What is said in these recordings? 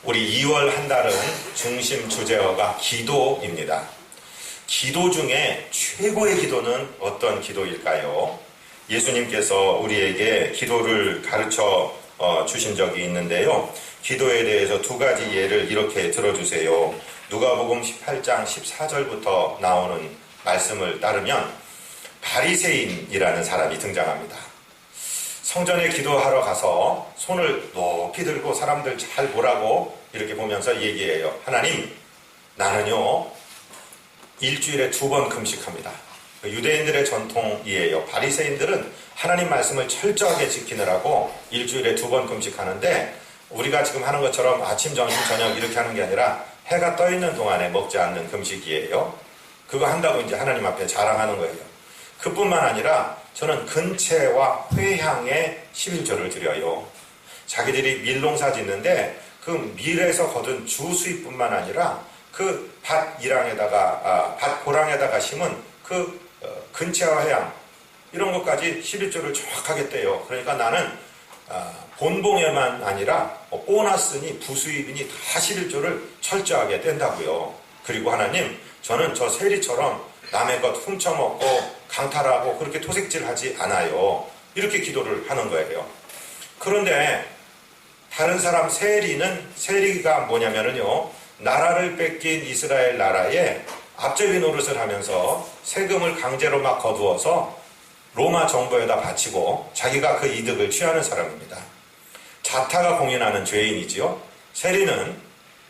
우리 2월 한 달은 중심 주제어가 기도입니다. 기도 중에 최고의 기도는 어떤 기도일까요? 예수님께서 우리에게 기도를 가르쳐 주신 적이 있는데요. 기도에 대해서 두 가지 예를 이렇게 들어주세요. 누가복음 18장 14절부터 나오는 말씀을 따르면 바리새인이라는 사람이 등장합니다. 성전에 기도하러 가서 손을 높이 들고 사람들 잘 보라고 이렇게 보면서 얘기해요. 하나님, 나는요 일주일에 2번 금식합니다. 유대인들의 전통이에요. 바리새인들은 하나님 말씀을 철저하게 지키느라고 일주일에 2번 금식하는데 우리가 지금 하는 것처럼 아침, 점심, 저녁 이렇게 하는 게 아니라 해가 떠 있는 동안에 먹지 않는 금식이에요. 그거 한다고 이제 하나님 앞에 자랑하는 거예요. 그뿐만 아니라 저는 근채와 회향에 11조를 드려요. 자기들이 밀농사 짓는데 그 밀에서 거둔 주 수입뿐만 아니라 그 밭 고랑에다가 심은 그 근채와 회향 이런 것까지 11조를 정확하게 떼요. 그러니까 나는 본봉에만 아니라 보너스니 부수입이니 다 11조를 철저하게 뗀다고요. 그리고 하나님, 저는 저 세리처럼 남의 것 훔쳐먹고 강탈하고 그렇게 토색질하지 않아요. 이렇게 기도를 하는 거예요. 그런데 다른 사람 세리가 뭐냐면요, 나라를 뺏긴 이스라엘 나라에 앞제비 노릇을 하면서 세금을 강제로 막 거두어서 로마 정부에다 바치고 자기가 그 이득을 취하는 사람입니다. 자타가 공인하는 죄인이지요. 세리는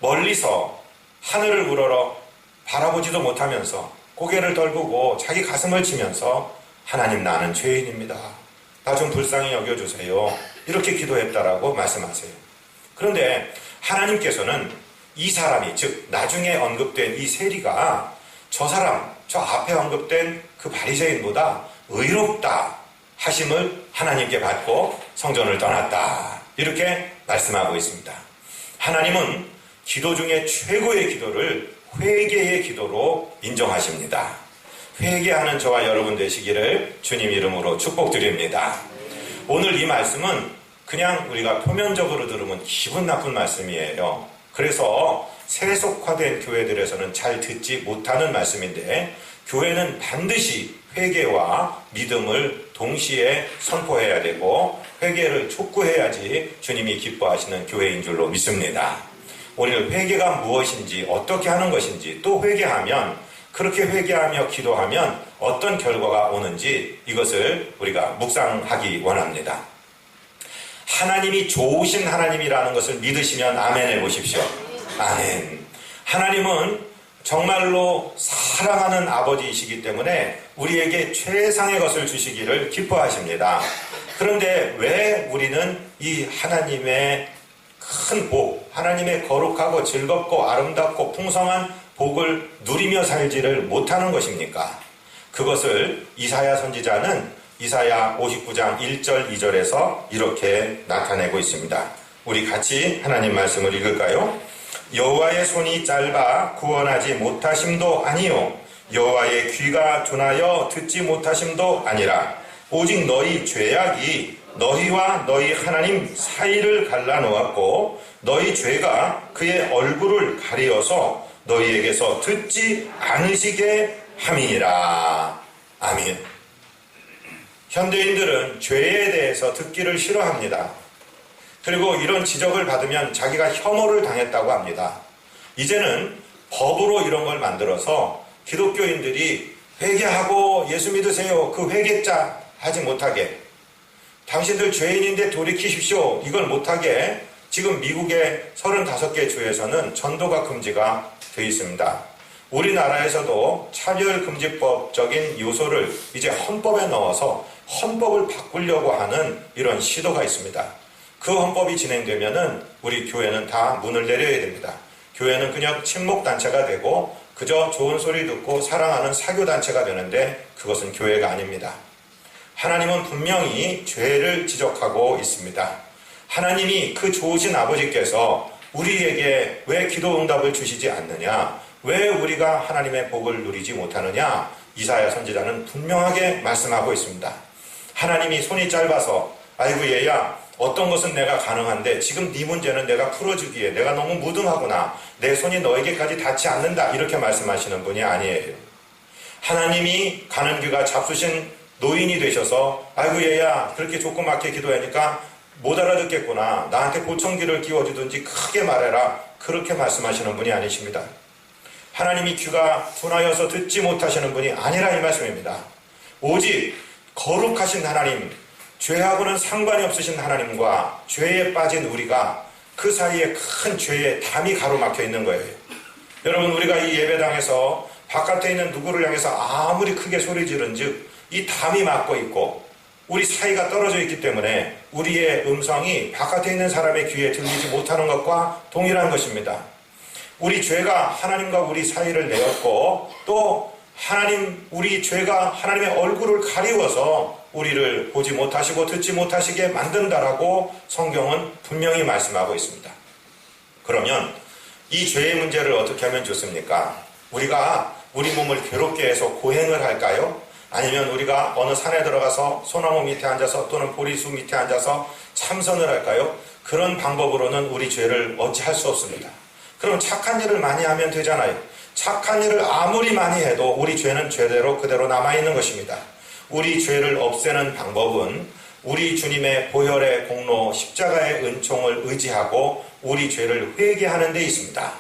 멀리서 하늘을 우러러 바라보지도 못하면서 고개를 떨구고 자기 가슴을 치면서 하나님, 나는 죄인입니다. 나 좀 불쌍히 여겨주세요. 이렇게 기도했다라고 말씀하세요. 그런데 하나님께서는 이 사람이, 즉 나중에 언급된 이 세리가 저 앞에 언급된 그 바리새인보다 의롭다 하심을 하나님께 받고 성전을 떠났다. 이렇게 말씀하고 있습니다. 하나님은 기도 중에 최고의 기도를 회개의 기도로 인정하십니다. 회개하는 저와 여러분 되시기를 주님 이름으로 축복드립니다. 오늘 이 말씀은 그냥 우리가 표면적으로 들으면 기분 나쁜 말씀이에요. 그래서 세속화된 교회들에서는 잘 듣지 못하는 말씀인데, 교회는 반드시 회개와 믿음을 동시에 선포해야 되고 회개를 촉구해야지 주님이 기뻐하시는 교회인 줄로 믿습니다. 오늘 회개가 무엇인지, 어떻게 하는 것인지, 또 회개하면, 그렇게 회개하며 기도하면 어떤 결과가 오는지 이것을 우리가 묵상하기 원합니다. 하나님이 좋으신 하나님이라는 것을 믿으시면 아멘 해보십시오. 아멘. 하나님은 정말로 사랑하는 아버지이시기 때문에 우리에게 최상의 것을 주시기를 기뻐하십니다. 그런데 왜 우리는 이 하나님의 큰 복, 하나님의 거룩하고 즐겁고 아름답고 풍성한 복을 누리며 살지를 못하는 것입니까? 그것을 이사야 선지자는 이사야 59장 1절 2절에서 이렇게 나타내고 있습니다. 우리 같이 하나님 말씀을 읽을까요? 여호와의 손이 짧아 구원하지 못하심도 아니요, 여호와의 귀가 둔하여 듣지 못하심도 아니라 오직 너희 죄악이 너희와 너희 하나님 사이를 갈라놓았고 너희 죄가 그의 얼굴을 가리어서 너희에게서 듣지 않으시게 함이니라. 아멘. 현대인들은 죄에 대해서 듣기를 싫어합니다. 그리고 이런 지적을 받으면 자기가 혐오를 당했다고 합니다. 이제는 법으로 이런 걸 만들어서 기독교인들이 회개하고 예수 믿으세요, 그 회개자 하지 못하게, 당신들 죄인인데 돌이키십시오, 이걸 못하게 지금 미국의 35개 주에서는 전도가 금지가 되어 있습니다. 우리나라에서도 차별금지법적인 요소를 이제 헌법에 넣어서 헌법을 바꾸려고 하는 이런 시도가 있습니다. 그 헌법이 진행되면은 우리 교회는 다 문을 내려야 됩니다. 교회는 그냥 친목단체가 되고 그저 좋은 소리 듣고 사랑하는 사교단체가 되는데 그것은 교회가 아닙니다. 하나님은 분명히 죄를 지적하고 있습니다. 하나님이 그 좋으신 아버지께서 우리에게 왜 기도 응답을 주시지 않느냐, 왜 우리가 하나님의 복을 누리지 못하느냐, 이사야 선지자는 분명하게 말씀하고 있습니다. 하나님이 손이 짧아서 아이고 얘야 어떤 것은 내가 가능한데 지금 네 문제는 내가 풀어주기에 내가 너무 무능하구나. 내 손이 너에게까지 닿지 않는다. 이렇게 말씀하시는 분이 아니에요. 하나님이 가는 귀가 잡수신 노인이 되셔서 아이고 얘야 그렇게 조그맣게 기도하니까 못 알아듣겠구나. 나한테 보청기를 끼워주든지 크게 말해라. 그렇게 말씀하시는 분이 아니십니다. 하나님이 귀가 둔하여서 듣지 못하시는 분이 아니라 이 말씀입니다. 오직 거룩하신 하나님, 죄하고는 상관이 없으신 하나님과 죄에 빠진 우리가 그 사이에 큰 죄의 담이 가로막혀 있는 거예요. 여러분, 우리가 이 예배당에서 바깥에 있는 누구를 향해서 아무리 크게 소리 지른즉 이 담이 막고 있고 우리 사이가 떨어져 있기 때문에 우리의 음성이 바깥에 있는 사람의 귀에 들리지 못하는 것과 동일한 것입니다. 우리 죄가 하나님과 우리 사이를 내었고 또 우리 죄가 하나님의 얼굴을 가리워서 우리를 보지 못하시고 듣지 못하시게 만든다라고 성경은 분명히 말씀하고 있습니다. 그러면 이 죄의 문제를 어떻게 하면 좋습니까? 우리가 우리 몸을 괴롭게 해서 고행을 할까요? 아니면 우리가 어느 산에 들어가서 소나무 밑에 앉아서 또는 보리수 밑에 앉아서 참선을 할까요? 그런 방법으로는 우리 죄를 어찌할 수 없습니다. 그럼 착한 일을 많이 하면 되잖아요. 착한 일을 아무리 많이 해도 우리 죄는 죄대로 그대로 남아있는 것입니다. 우리 죄를 없애는 방법은 우리 주님의 보혈의 공로 십자가의 은총을 의지하고 우리 죄를 회개하는 데 있습니다.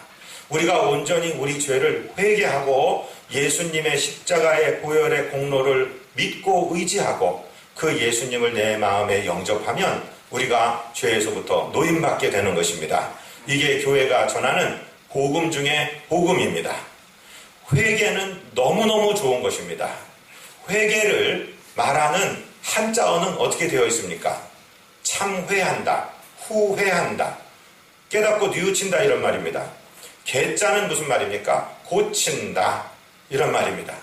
우리가 온전히 우리 죄를 회개하고 예수님의 십자가의 보혈의 공로를 믿고 의지하고 그 예수님을 내 마음에 영접하면 우리가 죄에서부터 노임받게 되는 것입니다. 이게 교회가 전하는 복음 중에 복음입니다. 회개는 너무너무 좋은 것입니다. 회개를 말하는 한자어는 어떻게 되어 있습니까? 참회한다, 후회한다, 깨닫고 뉘우친다 이런 말입니다. 개자는 무슨 말입니까? 고친다 이런 말입니다.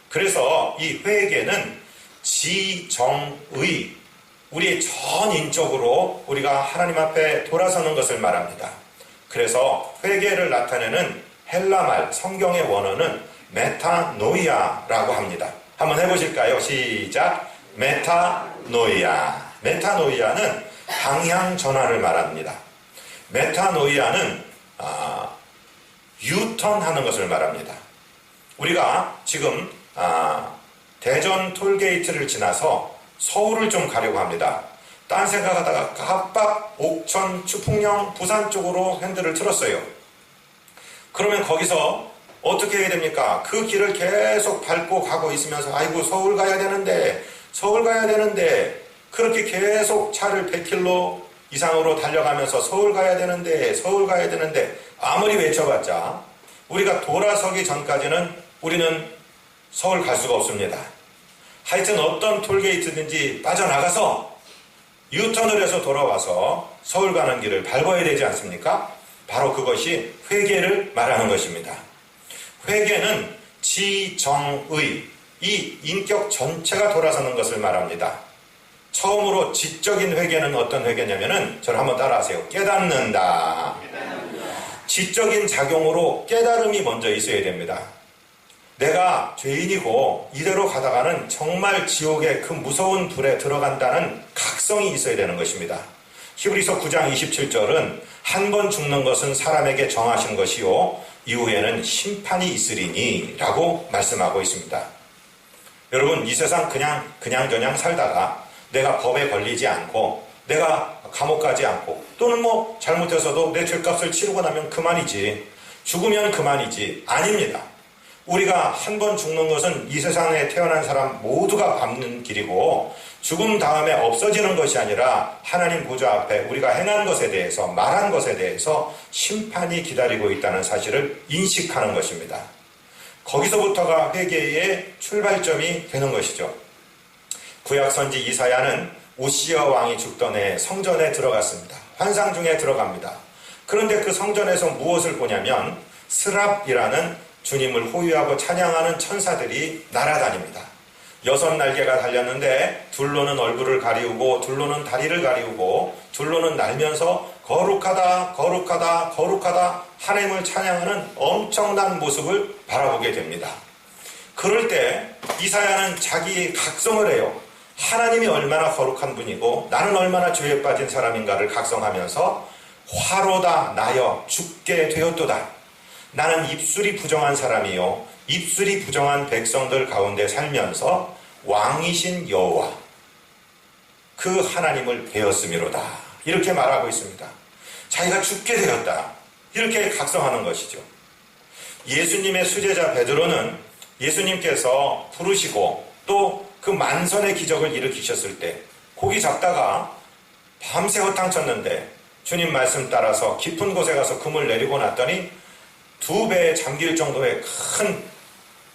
그래서 이 회개는 지정의, 우리의 전인적으로 우리가 하나님 앞에 돌아서는 것을 말합니다. 그래서 회개를 나타내는 헬라말 성경의 원어는 메타노이아라고 합니다. 한번 해보실까요? 시작. 메타노이아. 메타노이아는 방향 전환을 말합니다. 메타노이아는 유턴하는 것을 말합니다. 우리가 지금 대전 톨게이트를 지나서 서울을 좀 가려고 합니다. 딴 생각하다가 깜빡 옥천, 추풍령, 부산 쪽으로 핸들을 틀었어요. 그러면 거기서 어떻게 해야 됩니까? 그 길을 계속 밟고 가고 있으면서 아이고 서울 가야 되는데 그렇게 계속 차를 100km 이상으로 달려가면서 서울 가야 되는데 아무리 외쳐봤자 우리가 돌아서기 전까지는 우리는 서울 갈 수가 없습니다. 하여튼 어떤 톨게이트든지 빠져나가서 유턴을 해서 돌아와서 서울 가는 길을 밟아야 되지 않습니까? 바로 그것이 회개를 말하는 것입니다. 회개는 지정의, 이 인격 전체가 돌아서는 것을 말합니다. 처음으로 지적인 회개는 어떤 회개냐면은 저를 한번 따라하세요. 깨닫는다. 지적인 작용으로 깨달음이 먼저 있어야 됩니다. 내가 죄인이고 이대로 가다가는 정말 지옥의 그 무서운 불에 들어간다는 각성이 있어야 되는 것입니다. 히브리서 9장 27절은 한 번 죽는 것은 사람에게 정하신 것이요 이후에는 심판이 있으리니 라고 말씀하고 있습니다. 여러분, 이 세상 그냥 살다가 내가 법에 걸리지 않고 내가 감옥 가지 않고 또는 잘못해서도 내 죄값을 치르고 나면 그만이지, 죽으면 그만이지, 아닙니다. 우리가 한 번 죽는 것은 이 세상에 태어난 사람 모두가 밟는 길이고 죽음 다음에 없어지는 것이 아니라 하나님 보좌 앞에 우리가 행한 것에 대해서 말한 것에 대해서 심판이 기다리고 있다는 사실을 인식하는 것입니다. 거기서부터가 회개의 출발점이 되는 것이죠. 구약 선지 이사야는 우시야 왕이 죽던 해 성전에 들어갔습니다. 환상 중에 들어갑니다. 그런데 그 성전에서 무엇을 보냐면 스랍이라는 주님을 호위하고 찬양하는 천사들이 날아다닙니다. 6날개가 달렸는데 둘로는 얼굴을 가리우고 둘로는 다리를 가리우고 둘로는 날면서 거룩하다 거룩하다 거룩하다 하나님을 찬양하는 엄청난 모습을 바라보게 됩니다. 그럴 때 이사야는 자기 각성을 해요. 하나님이 얼마나 거룩한 분이고 나는 얼마나 죄에 빠진 사람인가를 각성하면서 화로다 나여 죽게 되었도다. 나는 입술이 부정한 사람이요 입술이 부정한 백성들 가운데 살면서 왕이신 여호와 그 하나님을 배웠음이로다. 이렇게 말하고 있습니다. 자기가 죽게 되었다. 이렇게 각성하는 것이죠. 예수님의 수제자 베드로는 예수님께서 부르시고 또 그 만선의 기적을 일으키셨을 때 고기 잡다가 밤새 허탕쳤는데 주님 말씀 따라서 깊은 곳에 가서 금을 내리고 났더니 2배에 잠길 정도의 큰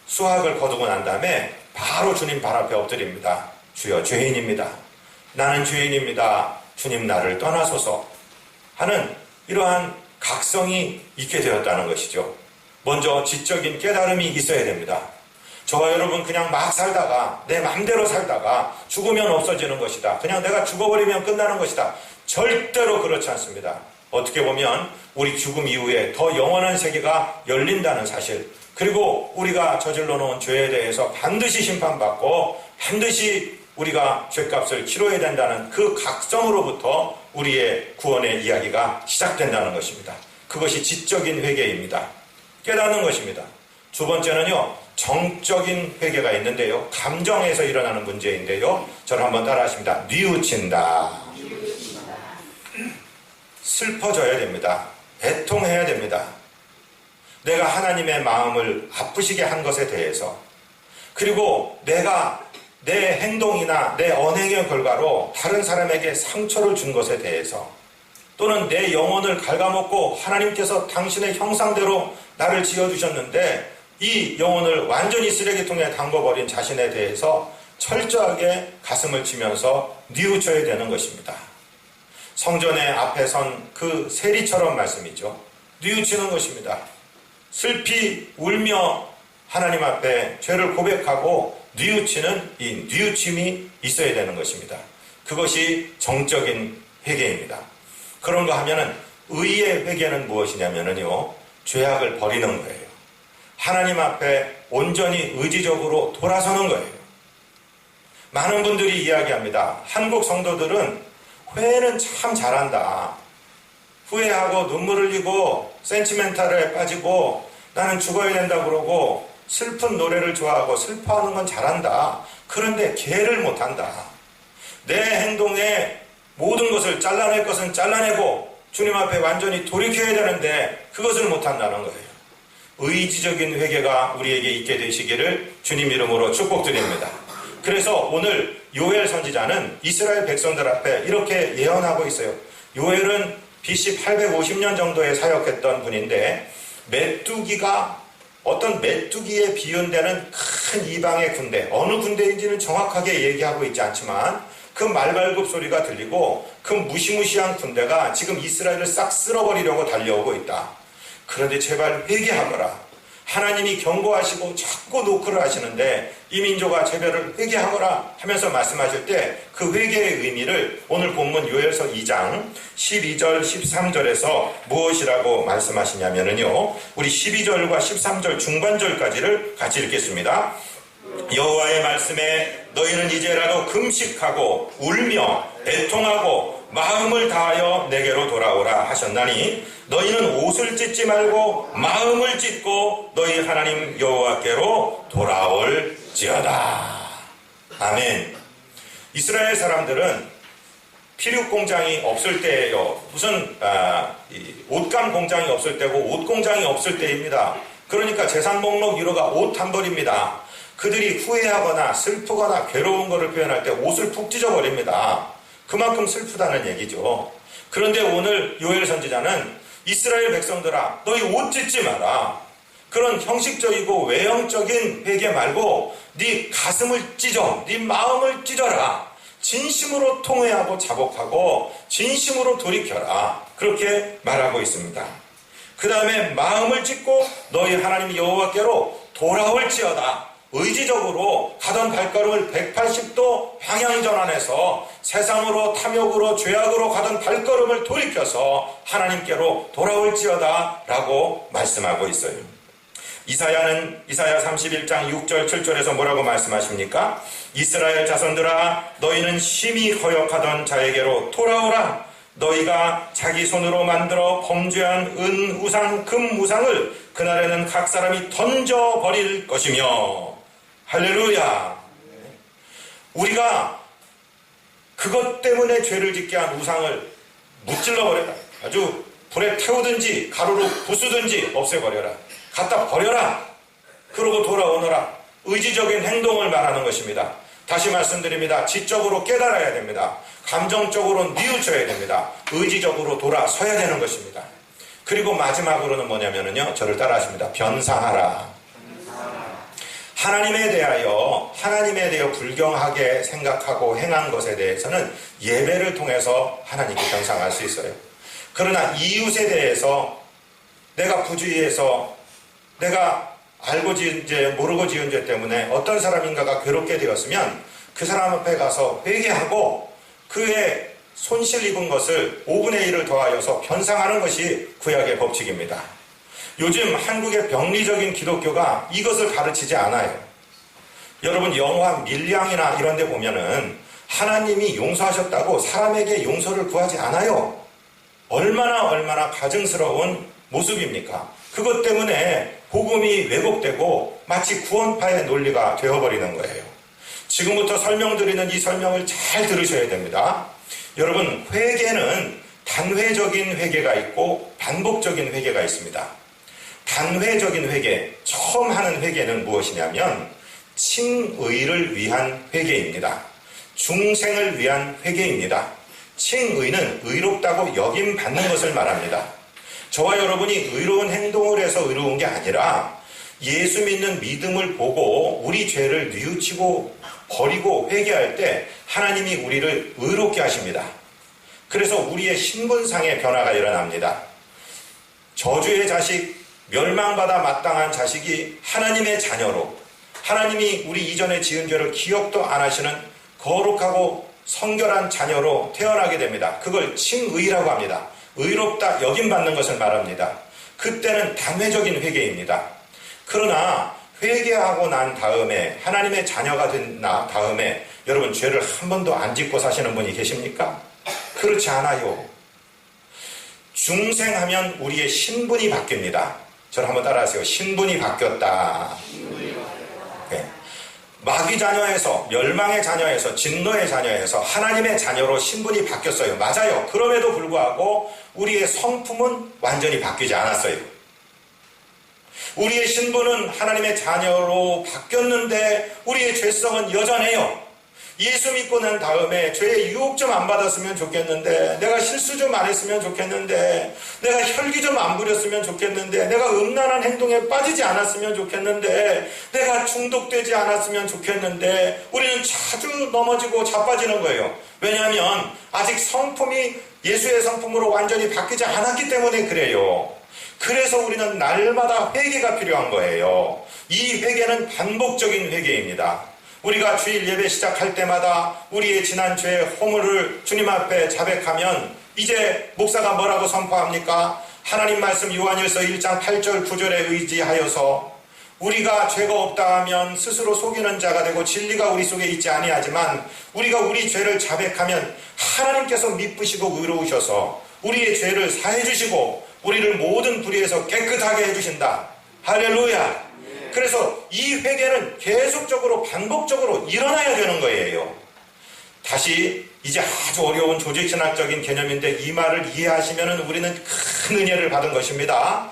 수확을 거두고 난 다음에 바로 주님 발 앞에 엎드립니다. 주여 죄인입니다. 나는 죄인입니다. 주님 나를 떠나소서 하는 이러한 각성이 있게 되었다는 것이죠. 먼저 지적인 깨달음이 있어야 됩니다. 저와 여러분 그냥 막 살다가 내 맘대로 살다가 죽으면 없어지는 것이다. 그냥 내가 죽어버리면 끝나는 것이다. 절대로 그렇지 않습니다. 어떻게 보면 우리 죽음 이후에 더 영원한 세계가 열린다는 사실, 그리고 우리가 저질러 놓은 죄에 대해서 반드시 심판받고 반드시 우리가 죄값을 치러야 된다는 그 각성으로부터 우리의 구원의 이야기가 시작된다는 것입니다. 그것이 지적인 회개입니다. 깨닫는 것입니다. 두 번째는요, 정적인 회개가 있는데요, 감정에서 일어나는 문제인데요, 저를 한번 따라 하십니다. 뉘우친다. 슬퍼져야 됩니다. 애통해야 됩니다. 내가 하나님의 마음을 아프시게 한 것에 대해서, 그리고 내가 내 행동이나 내 언행의 결과로 다른 사람에게 상처를 준 것에 대해서, 또는 내 영혼을 갉아먹고 하나님께서 당신의 형상대로 나를 지어주셨는데 이 영혼을 완전히 쓰레기통에 담궈버린 자신에 대해서 철저하게 가슴을 치면서 뉘우쳐야 되는 것입니다. 성전의 앞에 선 그 세리처럼 말씀이죠. 뉘우치는 것입니다. 슬피 울며 하나님 앞에 죄를 고백하고 뉘우치는 이 뉘우침이 있어야 되는 것입니다. 그것이 정적인 회개입니다. 그런가 하면은 의의 회개는 무엇이냐면요, 죄악을 버리는 거예요. 하나님 앞에 온전히 의지적으로 돌아서는 거예요. 많은 분들이 이야기합니다. 한국 성도들은 회개는 참 잘한다. 후회하고 눈물 흘리고 센티멘탈에 빠지고 나는 죽어야 된다 그러고 슬픈 노래를 좋아하고 슬퍼하는 건 잘한다. 그런데 개를 못한다. 내 행동에 모든 것을 잘라낼 것은 잘라내고 주님 앞에 완전히 돌이켜야 되는데 그것을 못한다는 거예요. 의지적인 회개가 우리에게 있게 되시기를 주님 이름으로 축복드립니다. 그래서 오늘 요엘 선지자는 이스라엘 백성들 앞에 이렇게 예언하고 있어요. 요엘은 BC 850년 정도에 사역했던 분인데, 메뚜기가 어떤 메뚜기에 비유되는 큰 이방의 군대, 어느 군대인지는 정확하게 얘기하고 있지 않지만 그 말발굽 소리가 들리고 그 무시무시한 군대가 지금 이스라엘을 싹 쓸어버리려고 달려오고 있다. 그런데 제발 회개하거라. 하나님이 경고하시고 자꾸 노크를 하시는데 이 민족아 제발을 회개하거라 하면서 말씀하실 때 그 회개의 의미를 오늘 본문 요엘서 2장 12절 13절에서 무엇이라고 말씀하시냐면요, 우리 12절과 13절 중반절까지를 같이 읽겠습니다. 여호와의 말씀에 너희는 이제라도 금식하고 울며 애통하고 마음을 다하여 내게로 돌아오라 하셨나니 너희는 옷을 찢지 말고 마음을 찢고 너희 하나님 여호와께로 돌아올지어다. 아멘. 이스라엘 사람들은 피륙 공장이 없을 때예요. 무슨 옷감 공장이 없을 때고 옷 공장이 없을 때입니다. 그러니까 재산 목록 1호가 옷 한 벌입니다. 그들이 후회하거나 슬프거나 괴로운 것을 표현할 때 옷을 푹 찢어버립니다. 그만큼 슬프다는 얘기죠. 그런데 오늘 요엘 선지자는 이스라엘 백성들아 너희 옷 찢지 마라. 그런 형식적이고 외형적인 회개 말고 네 가슴을 찢어, 네 마음을 찢어라. 진심으로 통회하고 자복하고 진심으로 돌이켜라. 그렇게 말하고 있습니다. 그 다음에 마음을 찢고 너희 하나님 여호와께로 돌아올지어다. 의지적으로 가던 발걸음을 180도 방향 전환해서 세상으로 탐욕으로 죄악으로 가던 발걸음을 돌이켜서 하나님께로 돌아올지어다 라고 말씀하고 있어요. 이사야 31장 6절 7절에서 뭐라고 말씀하십니까? 이스라엘 자손들아 너희는 심히 허역하던 자에게로 돌아오라. 너희가 자기 손으로 만들어 범죄한 은 우상 금 우상을 그날에는 각 사람이 던져버릴 것이며. 할렐루야. 우리가 그것 때문에 죄를 짓게 한 우상을 무찔러버려라. 아주 불에 태우든지 가루로 부수든지 없애버려라. 갖다 버려라. 그러고 돌아오너라. 의지적인 행동을 말하는 것입니다. 다시 말씀드립니다. 지적으로 깨달아야 됩니다. 감정적으로 뉘우쳐야 됩니다. 의지적으로 돌아서야 되는 것입니다. 그리고 마지막으로는 뭐냐면요. 저를 따라하십니다. 변상하라. 하나님에 대하여 불경하게 생각하고 행한 것에 대해서는 예배를 통해서 하나님께 변상할 수 있어요. 그러나 이웃에 대해서 내가 부주의해서 내가 알고 지은 죄, 모르고 지은 죄 때문에 어떤 사람인가가 괴롭게 되었으면 그 사람 앞에 가서 회개하고 그의 손실 입은 것을 5분의 1을 더하여서 변상하는 것이 구약의 법칙입니다. 요즘 한국의 병리적인 기독교가 이것을 가르치지 않아요. 여러분 영화 밀양이나 이런 데 보면은 하나님이 용서하셨다고 사람에게 용서를 구하지 않아요. 얼마나 가증스러운 모습입니까? 그것 때문에 복음이 왜곡되고 마치 구원파의 논리가 되어버리는 거예요. 지금부터 설명드리는 이 설명을 잘 들으셔야 됩니다. 여러분 회개는 단회적인 회개가 있고 반복적인 회개가 있습니다. 단회적인 회개, 처음 하는 회개는 무엇이냐면 칭의를 위한 회개입니다. 중생을 위한 회개입니다. 칭의는 의롭다고 여김받는 것을 말합니다. 저와 여러분이 의로운 행동을 해서 의로운 게 아니라 예수 믿는 믿음을 보고 우리 죄를 뉘우치고 버리고 회개할 때 하나님이 우리를 의롭게 하십니다. 그래서 우리의 신분상의 변화가 일어납니다. 저주의 자식, 멸망받아 마땅한 자식이 하나님의 자녀로 하나님이 우리 이전에 지은 죄를 기억도 안 하시는 거룩하고 성결한 자녀로 태어나게 됩니다. 그걸 칭의라고 합니다. 의롭다 여김받는 것을 말합니다. 그때는 단회적인 회개입니다. 그러나 회개하고 난 다음에 하나님의 자녀가 된 다음에 여러분 죄를 한 번도 안 짓고 사시는 분이 계십니까? 그렇지 않아요. 중생하면 우리의 신분이 바뀝니다. 저를 한번 따라하세요. 신분이 바뀌었다. 네. 마귀 자녀에서 멸망의 자녀에서 진노의 자녀에서 하나님의 자녀로 신분이 바뀌었어요. 맞아요. 그럼에도 불구하고 우리의 성품은 완전히 바뀌지 않았어요. 우리의 신분은 하나님의 자녀로 바뀌었는데 우리의 죄성은 여전해요. 예수 믿고 난 다음에 죄의 유혹 좀 안 받았으면 좋겠는데, 내가 실수 좀 안 했으면 좋겠는데, 내가 혈기 좀 안 부렸으면 좋겠는데, 내가 음란한 행동에 빠지지 않았으면 좋겠는데, 내가 중독되지 않았으면 좋겠는데, 우리는 자주 넘어지고 자빠지는 거예요. 왜냐하면 아직 성품이 예수의 성품으로 완전히 바뀌지 않았기 때문에 그래요. 그래서 우리는 날마다 회개가 필요한 거예요. 이 회개는 반복적인 회개입니다. 우리가 주일 예배 시작할 때마다 우리의 지난 죄의 허물을 주님 앞에 자백하면 이제 목사가 뭐라고 선포합니까? 하나님 말씀 요한일서 1장 8절 9절에 의지하여서 우리가 죄가 없다 하면 스스로 속이는 자가 되고 진리가 우리 속에 있지 아니하지만 우리가 우리 죄를 자백하면 하나님께서 미쁘시고 의로우셔서 우리의 죄를 사해 주시고 우리를 모든 불의에서 깨끗하게 해주신다. 할렐루야. 그래서 이 회개는 계속적으로 반복적으로 일어나야 되는 거예요. 다시 이제 아주 어려운 조직신학적인 개념인데 이 말을 이해하시면 우리는 큰 은혜를 받은 것입니다.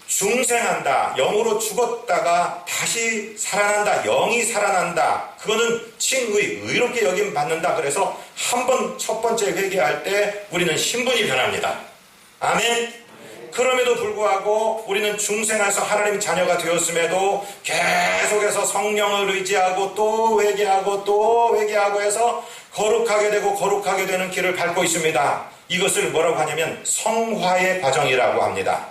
중생한다, 영으로 죽었다가 다시 살아난다, 영이 살아난다. 그거는 칭의, 의롭게 여김 받는다. 그래서 한 번 첫 번째 회개할 때 우리는 신분이 변합니다. 아멘. 그럼에도 불구하고 우리는 중생에서 하나님 자녀가 되었음에도 계속해서 성령을 의지하고 또 회개하고 또 회개하고 해서 거룩하게 되고 거룩하게 되는 길을 밟고 있습니다. 이것을 뭐라고 하냐면 성화의 과정이라고 합니다.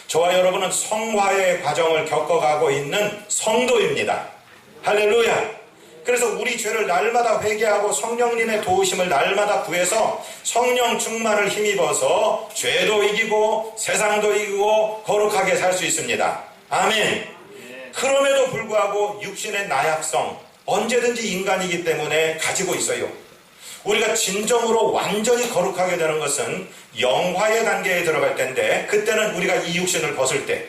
저와 여러분은 성화의 과정을 겪어가고 있는 성도입니다. 할렐루야. 그래서 우리 죄를 날마다 회개하고 성령님의 도우심을 날마다 구해서 성령 충만을 힘입어서 죄도 이기고 세상도 이기고 거룩하게 살 수 있습니다. 아멘. 그럼에도 불구하고 육신의 나약성, 언제든지 인간이기 때문에 가지고 있어요. 우리가 진정으로 완전히 거룩하게 되는 것은 영화의 단계에 들어갈 때인데, 그때는 우리가 이 육신을 벗을 때,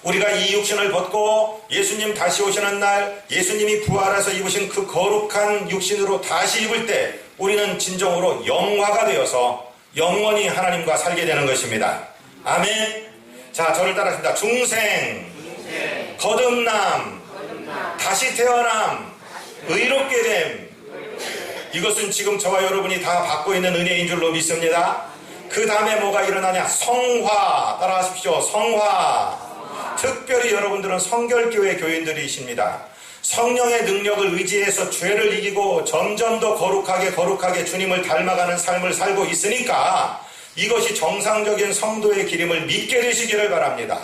우리가 이 육신을 벗고 예수님 다시 오시는 날, 예수님이 부활해서 입으신 그 거룩한 육신으로 다시 입을 때 우리는 진정으로 영화가 되어서 영원히 하나님과 살게 되는 것입니다. 아멘. 자, 저를 따라합니다. 중생, 거듭남, 다시 태어남, 의롭게 됨. 이것은 지금 저와 여러분이 다 받고 있는 은혜인 줄로 믿습니다. 그 다음에 뭐가 일어나냐? 성화. 따라하십시오. 성화. 특별히 여러분들은 성결교회 교인들이십니다. 성령의 능력을 의지해서 죄를 이기고 점점 더 거룩하게 주님을 닮아가는 삶을 살고 있으니까 이것이 정상적인 성도의 길임을 믿게 되시기를 바랍니다.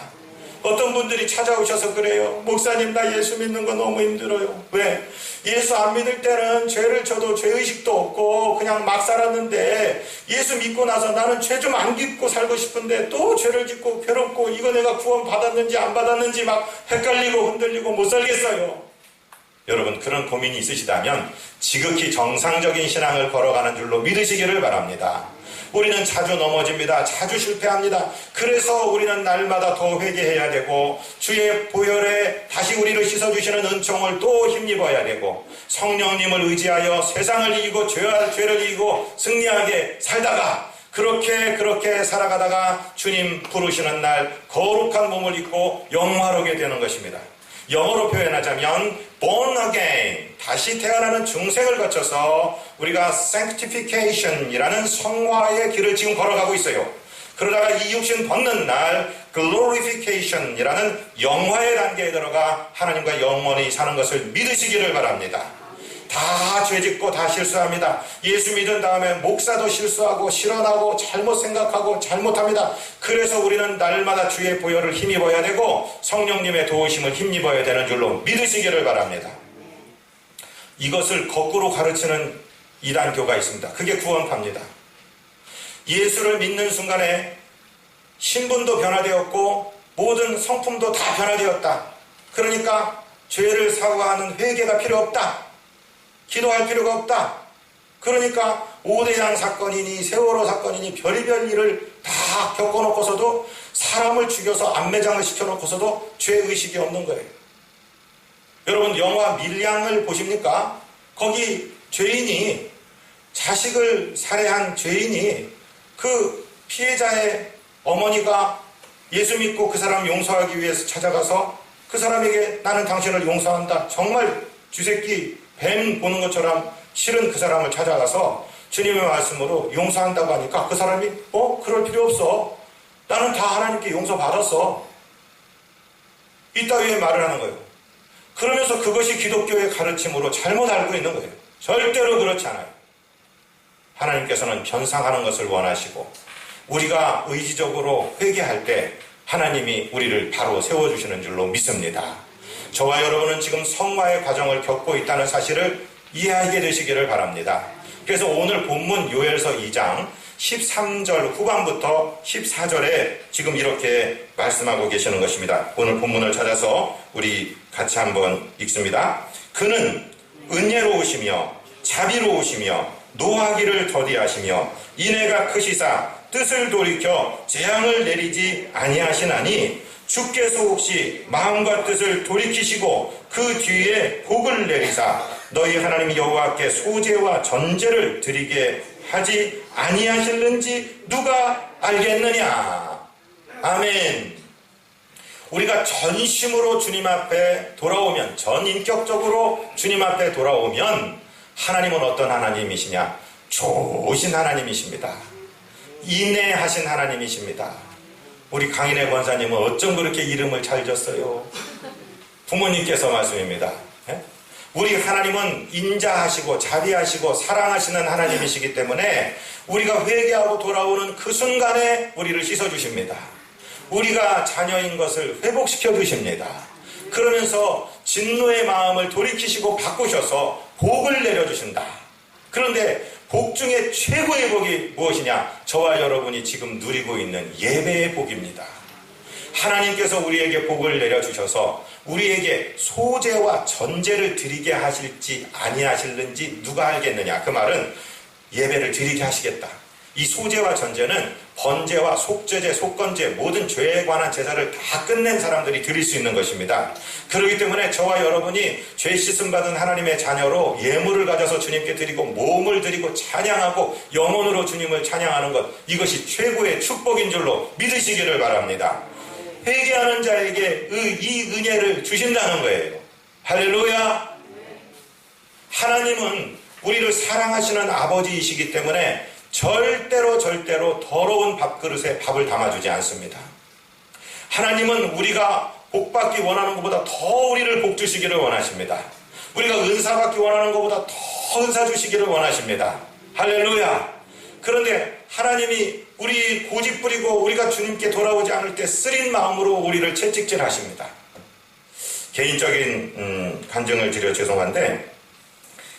어떤 분들이 찾아오셔서 그래요. 목사님, 나 예수 믿는 거 너무 힘들어요. 왜? 예수 안 믿을 때는 죄를 져도 죄의식도 없고 그냥 막 살았는데 예수 믿고 나서 나는 죄 좀 안 짓고 살고 싶은데 또 죄를 짓고 괴롭고 이거 내가 구원 받았는지 안 받았는지 막 헷갈리고 흔들리고 못 살겠어요. 여러분, 그런 고민이 있으시다면 지극히 정상적인 신앙을 걸어가는 줄로 믿으시기를 바랍니다. 우리는 자주 넘어집니다. 자주 실패합니다. 그래서 우리는 날마다 더 회개해야 되고 주의 보혈에 다시 우리를 씻어주시는 은총을 또 힘입어야 되고 성령님을 의지하여 세상을 이기고 죄를 이기고 승리하게 살다가 그렇게 살아가다가 주님 부르시는 날 거룩한 몸을 입고 영화롭게 되는 것입니다. 영어로 표현하자면 born again, 다시 태어나는 중생을 거쳐서 우리가 sanctification이라는 성화의 길을 지금 걸어가고 있어요. 그러다가 이 육신 벗는 날 glorification이라는 영화의 단계에 들어가 하나님과 영원히 사는 것을 믿으시기를 바랍니다. 다 죄짓고 다 실수합니다. 예수 믿은 다음에 목사도 실수하고 실언하고 잘못 생각하고 잘못합니다. 그래서 우리는 날마다 주의 보혈을 힘입어야 되고 성령님의 도우심을 힘입어야 되는 줄로 믿으시기를 바랍니다. 이것을 거꾸로 가르치는 이단교가 있습니다. 그게 구원파입니다. 예수를 믿는 순간에 신분도 변화되었고 모든 성품도 다 변화되었다. 그러니까 죄를 사과하는 회개가 필요 없다. 기도할 필요가 없다. 그러니까 오대양 사건이니 세월호 사건이니 별의별 일을 다 겪어놓고서도 사람을 죽여서 안매장을 시켜놓고서도 죄의식이 없는 거예요. 여러분, 영화 밀양을 보십니까? 거기 죄인이, 자식을 살해한 죄인이 그 피해자의 어머니가 예수 믿고 그 사람 용서하기 위해서 찾아가서 그 사람에게 나는 당신을 용서한다. 정말 쥐새끼 뱀 보는 것처럼 실은 그 사람을 찾아가서 주님의 말씀으로 용서한다고 하니까 그 사람이 그럴 필요 없어. 나는 다 하나님께 용서받았어. 이따위의 말을 하는 거예요. 그러면서 그것이 기독교의 가르침으로 잘못 알고 있는 거예요. 절대로 그렇지 않아요. 하나님께서는 변상하는 것을 원하시고 우리가 의지적으로 회개할 때 하나님이 우리를 바로 세워주시는 줄로 믿습니다. 저와 여러분은 지금 성화의 과정을 겪고 있다는 사실을 이해하게 되시기를 바랍니다. 그래서 오늘 본문 요엘서 2장 13절 후반부터 14절에 지금 이렇게 말씀하고 계시는 것입니다. 오늘 본문을 찾아서 우리 같이 한번 읽습니다. 그는 은혜로우시며 자비로우시며 노하기를 더디하시며 인애가 크시사 뜻을 돌이켜 재앙을 내리지 아니하시나니 주께서 혹시 마음과 뜻을 돌이키시고 그 뒤에 복을 내리사 너희 하나님 여호와께 소제와 전제를 드리게 하지 아니하실는지 누가 알겠느냐. 아멘. 우리가 전심으로 주님 앞에 돌아오면, 전인격적으로 주님 앞에 돌아오면 하나님은 어떤 하나님이시냐? 좋으신 하나님이십니다. 인내하신 하나님이십니다. 우리 강인의 권사님은 어쩜 그렇게 이름을 잘 졌어요? 부모님께서 말씀입니다. 우리 하나님은 인자하시고 자비하시고 사랑하시는 하나님이시기 때문에 우리가 회개하고 돌아오는 그 순간에 우리를 씻어주십니다. 우리가 자녀인 것을 회복시켜 주십니다. 그러면서 진노의 마음을 돌이키시고 바꾸셔서 복을 내려주신다. 그런데 복 중에 최고의 복이 무엇이냐? 저와 여러분이 지금 누리고 있는 예배의 복입니다. 하나님께서 우리에게 복을 내려주셔서 우리에게 소재와 전제를 드리게 하실지 아니하실는지 누가 알겠느냐. 그 말은 예배를 드리게 하시겠다. 이 소재와 전제는 번제와 속죄제, 속건제, 모든 죄에 관한 제사를 다 끝낸 사람들이 드릴 수 있는 것입니다. 그렇기 때문에 저와 여러분이 죄 씻음 받은 하나님의 자녀로 예물을 가져서 주님께 드리고 몸을 드리고 찬양하고 영혼으로 주님을 찬양하는 것, 이것이 최고의 축복인 줄로 믿으시기를 바랍니다. 회개하는 자에게 이 은혜를 주신다는 거예요. 할렐루야. 하나님은 우리를 사랑하시는 아버지이시기 때문에 절대로 더러운 밥그릇에 밥을 담아주지 않습니다. 하나님은 우리가 복받기 원하는 것보다 더 우리를 복 주시기를 원하십니다. 우리가 은사 받기 원하는 것보다 더 은사 주시기를 원하십니다. 할렐루야. 그런데 하나님이 우리 고집 부리고 우리가 주님께 돌아오지 않을 때 쓰린 마음으로 우리를 채찍질 하십니다. 개인적인 간증을 드려 죄송한데,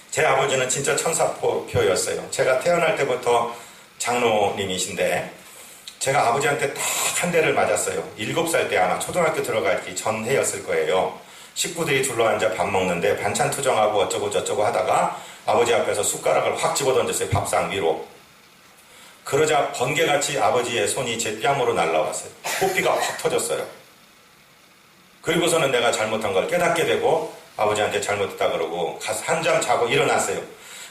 제 아버지는 진짜 천사표였어요. 제가 태어날 때부터 장로님이신데 제가 아버지한테 딱 한 대를 맞았어요. 7살 때 아마 초등학교 들어가기 전해였을 거예요. 식구들이 둘러앉아 밥 먹는데 반찬 투정하고 어쩌고 저쩌고 하다가 아버지 앞에서 숟가락을 확 집어던졌어요. 밥상 위로. 그러자 번개같이 아버지의 손이 제 뺨으로 날라왔어요. 코피가 확 터졌어요. 그리고서는 내가 잘못한 걸 깨닫게 되고 아버지한테 잘못했다 그러고 가서 한잠 자고 일어났어요.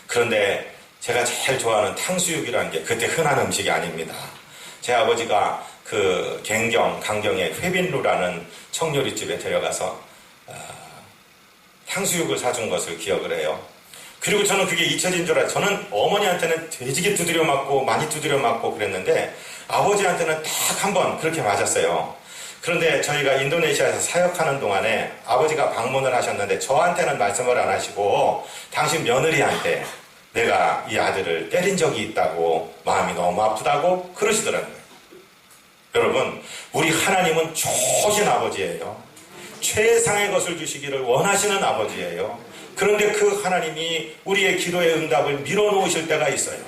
그런데 제가 제일 좋아하는 탕수육이라는 게 그때 흔한 음식이 아닙니다. 제 아버지가 그 강경의 회빈루라는 청요리집에 데려가서 탕수육을 사준 것을 기억을 해요. 그리고 저는 그게 잊혀진 줄 알아요. 저는 어머니한테는 되게 두드려 맞고 많이 두드려 맞고 그랬는데 아버지한테는 딱 한 번 그렇게 맞았어요. 그런데 저희가 인도네시아에서 사역하는 동안에 아버지가 방문을 하셨는데 저한테는 말씀을 안 하시고 당신 며느리한테 내가 이 아들을 때린 적이 있다고 마음이 너무 아프다고 그러시더라고요. 여러분, 우리 하나님은 좋으신 아버지예요. 최상의 것을 주시기를 원하시는 아버지예요. 그런데 그 하나님이 우리의 기도의 응답을 밀어놓으실 때가 있어요.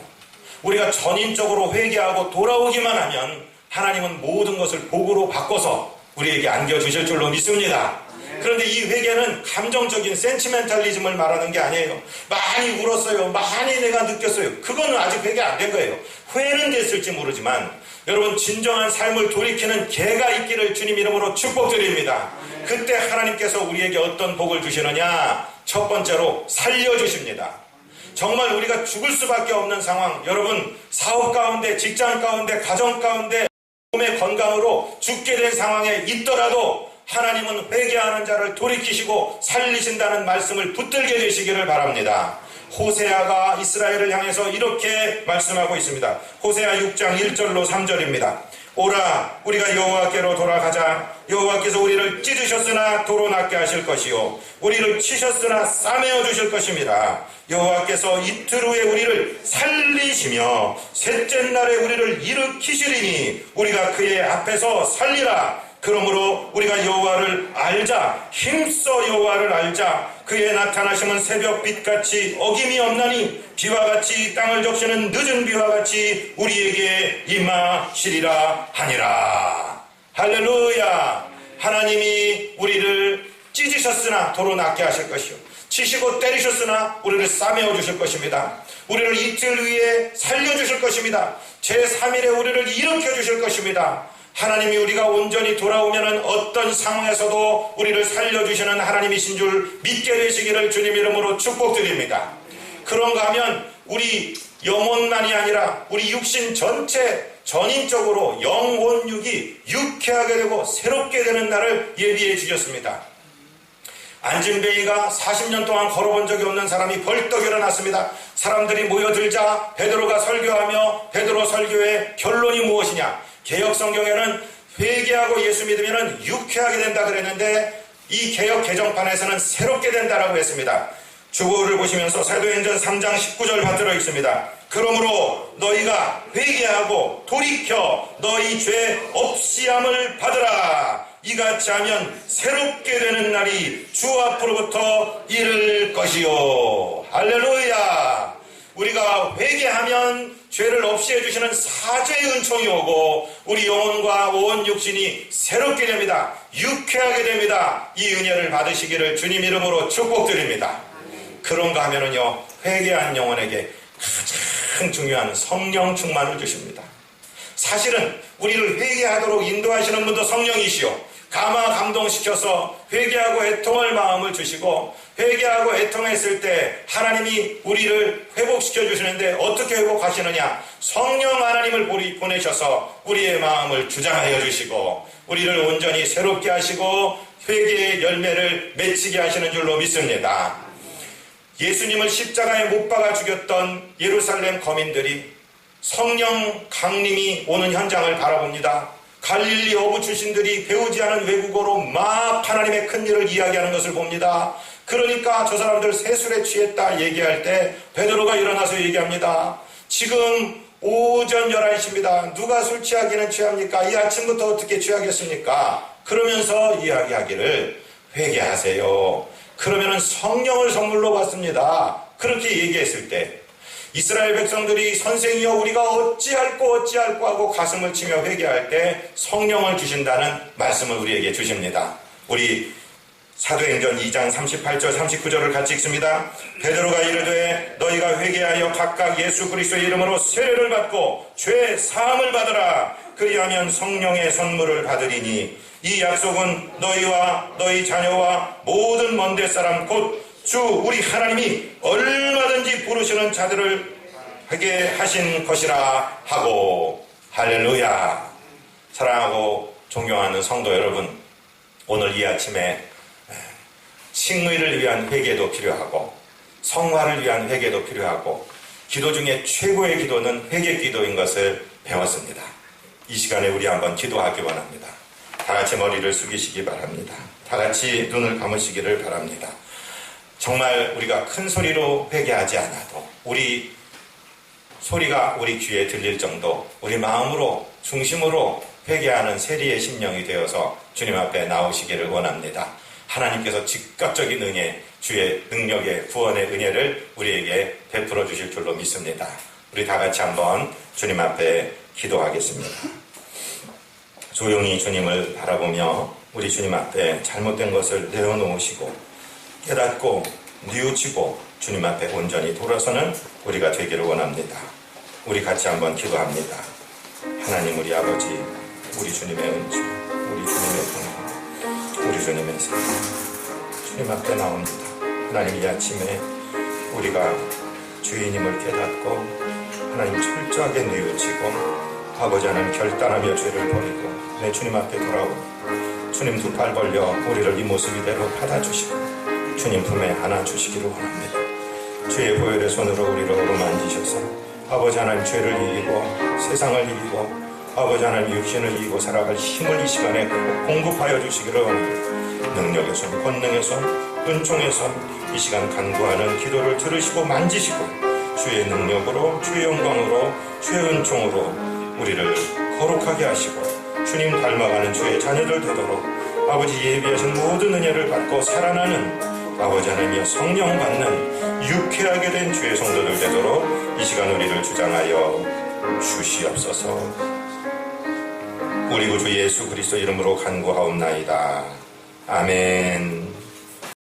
우리가 전인적으로 회개하고 돌아오기만 하면 하나님은 모든 것을 복으로 바꿔서 우리에게 안겨주실 줄로 믿습니다. 그런데 이 회개는 감정적인 센티멘탈리즘을 말하는 게 아니에요. 많이 울었어요. 많이 내가 느꼈어요. 그거는 아직 회개 안 된 거예요. 회는 됐을지 모르지만 여러분, 진정한 삶을 돌이키는 개가 있기를 주님 이름으로 축복드립니다. 그때 하나님께서 우리에게 어떤 복을 주시느냐? 첫 번째로 살려주십니다. 정말 우리가 죽을 수밖에 없는 상황, 여러분, 사업 가운데, 직장 가운데, 가정 가운데 몸의 건강으로 죽게 된 상황에 있더라도 하나님은 회개하는 자를 돌이키시고 살리신다는 말씀을 붙들게 되시기를 바랍니다. 호세아가 이스라엘을 향해서 이렇게 말씀하고 있습니다. 호세아 6장 1절로 3절입니다. 오라, 우리가 여호와께로 돌아가자. 여호와께서 우리를 찢으셨으나 도로 낫게 하실 것이요 우리를 치셨으나 싸매어 주실 것입니다. 여호와께서 이틀 후에 우리를 살리시며 셋째 날에 우리를 일으키시리니 우리가 그의 앞에서 살리라. 그러므로 우리가 여호와를 알자. 힘써 여호와를 알자. 그의 나타나심은 새벽빛같이 어김이 없나니 비와 같이 땅을 적시는 늦은 비와 같이 우리에게 임하시리라 하니라. 할렐루야. 하나님이 우리를 찢으셨으나 도로 낫게 하실 것이요 치시고 때리셨으나 우리를 싸매어 주실 것입니다. 우리를 이틀 후에 살려주실 것입니다. 제3일에 우리를 일으켜 주실 것입니다. 하나님이 우리가 온전히 돌아오면 어떤 상황에서도 우리를 살려주시는 하나님이신 줄 믿게 되시기를 주님 이름으로 축복드립니다. 그런가 하면 우리 영혼만이 아니라 우리 육신 전체 전인적으로 영혼육이 유쾌하게 되고 새롭게 되는 날을 예비해 주셨습니다. 안진뱅이가 40년 동안 걸어본 적이 없는 사람이 벌떡 일어났습니다. 사람들이 모여들자 베드로가 설교하며 베드로 설교의 결론이 무엇이냐? 개혁 성경에는 회개하고 예수 믿으면 유쾌하게 된다 그랬는데 이 개혁 개정판에서는 새롭게 된다라고 했습니다. 주보를 보시면서 사도행전 3장 19절 받들어 있습니다. 그러므로 너희가 회개하고 돌이켜 너희 죄 없이함을 받으라. 이같이 하면 새롭게 되는 날이 주 앞으로부터 이를 것이요. 할렐루야. 우리가 회개하면 죄를 없이 해주시는 사죄의 은총이 오고 우리 영혼과 온 육신이 새롭게 됩니다. 유쾌하게 됩니다. 이 은혜를 받으시기를 주님 이름으로 축복드립니다. 그런가 하면은요, 회개한 영혼에게 가장 중요한 성령 충만을 주십니다. 사실은 우리를 회개하도록 인도하시는 분도 성령이시오. 감화감동시켜서 회개하고 애통할 마음을 주시고 회개하고 애통했을 때 하나님이 우리를 회복시켜 주시는데 어떻게 회복하시느냐? 성령 하나님을 보내셔서 우리의 마음을 주장하여 주시고 우리를 온전히 새롭게 하시고 회개의 열매를 맺히게 하시는 줄로 믿습니다. 예수님을 십자가에 못 박아 죽였던 예루살렘 거민들이 성령 강림이 오는 현장을 바라봅니다. 갈릴리 어부 출신들이 배우지 않은 외국어로 막 하나님의 큰 일을 이야기하는 것을 봅니다. 그러니까 저 사람들 세술에 취했다 얘기할 때 베드로가 일어나서 얘기합니다. 지금 오전 11시입니다. 누가 술 취하기는 취합니까? 이 아침부터 어떻게 취하겠습니까? 그러면서 이야기하기를 회개하세요. 그러면은 성령을 선물로 받습니다. 그렇게 얘기했을 때 이스라엘 백성들이 선생이여 우리가 어찌할꼬 하고 가슴을 치며 회개할 때 성령을 주신다는 말씀을 우리에게 주십니다. 우리 사도행전 2장 38절 39절을 같이 읽습니다. 베드로가 이르되 너희가 회개하여 각각 예수 그리스도의 이름으로 세례를 받고 죄 사함을 받으라. 그리하면 성령의 선물을 받으리니 이 약속은 너희와 너희 자녀와 모든 먼데 사람 곧 주 우리 하나님이 얼마든지 부르시는 자들을 하게 하신 것이라 하고. 할렐루야. 사랑하고 존경하는 성도 여러분, 오늘 이 아침에 칭의를 위한 회개도 필요하고 성화를 위한 회개도 필요하고 기도 중에 최고의 기도는 회개 기도인 것을 배웠습니다. 이 시간에 우리 한번 기도하기 원합니다. 다 같이 머리를 숙이시기 바랍니다. 다 같이 눈을 감으시기를 바랍니다. 정말 우리가 큰 소리로 회개하지 않아도 우리 소리가 우리 귀에 들릴 정도 우리 마음으로 중심으로 회개하는 세리의 심령이 되어서 주님 앞에 나오시기를 원합니다. 하나님께서 즉각적인 은혜, 주의 능력의 구원의 은혜를 우리에게 베풀어 주실 줄로 믿습니다. 우리 다 같이 한번 주님 앞에 기도하겠습니다. 조용히 주님을 바라보며 우리 주님 앞에 잘못된 것을 내어놓으시고 깨닫고 뉘우치고 주님 앞에 온전히 돌아서는 우리가 되기를 원합니다. 우리 같이 한번 기도합니다. 하나님 우리 아버지, 우리 주님의 은총, 우리 주님의 동행, 우리 주님의 사랑, 주님 앞에 나옵니다. 하나님 이 아침에 우리가 주인임을 깨닫고 하나님 철저하게 뉘우치고 아버지 하나님 결단하며 죄를 버리고 내 주님 앞에 돌아오니 주님 두 팔 벌려 우리를 이 모습 이대로 받아주시고 주님 품에 안아주시기를 원합니다. 주의 보혈의 손으로 우리를 어루만지셔서 아버지 하나님 죄를 이기고 세상을 이기고 아버지 하나님 육신을 이기고 살아갈 힘을 이 시간에 공급하여 주시기를 원합니다. 능력의 손, 권능의 손, 은총의 손, 이 시간 간구하는 기도를 들으시고 만지시고 주의 능력으로 주의 영광으로 주의 은총으로 우리를 거룩하게 하시고 주님 닮아가는 주의 자녀들 되도록 아버지 예비하신 모든 은혜를 받고 살아나는 아버지 하나님의 성령 받는 유쾌하게 된 주의 성도들 되도록 이 시간 우리를 주장하여 주시옵소서. 우리 구주 예수 그리스도 이름으로 간구하옵나이다. 아멘.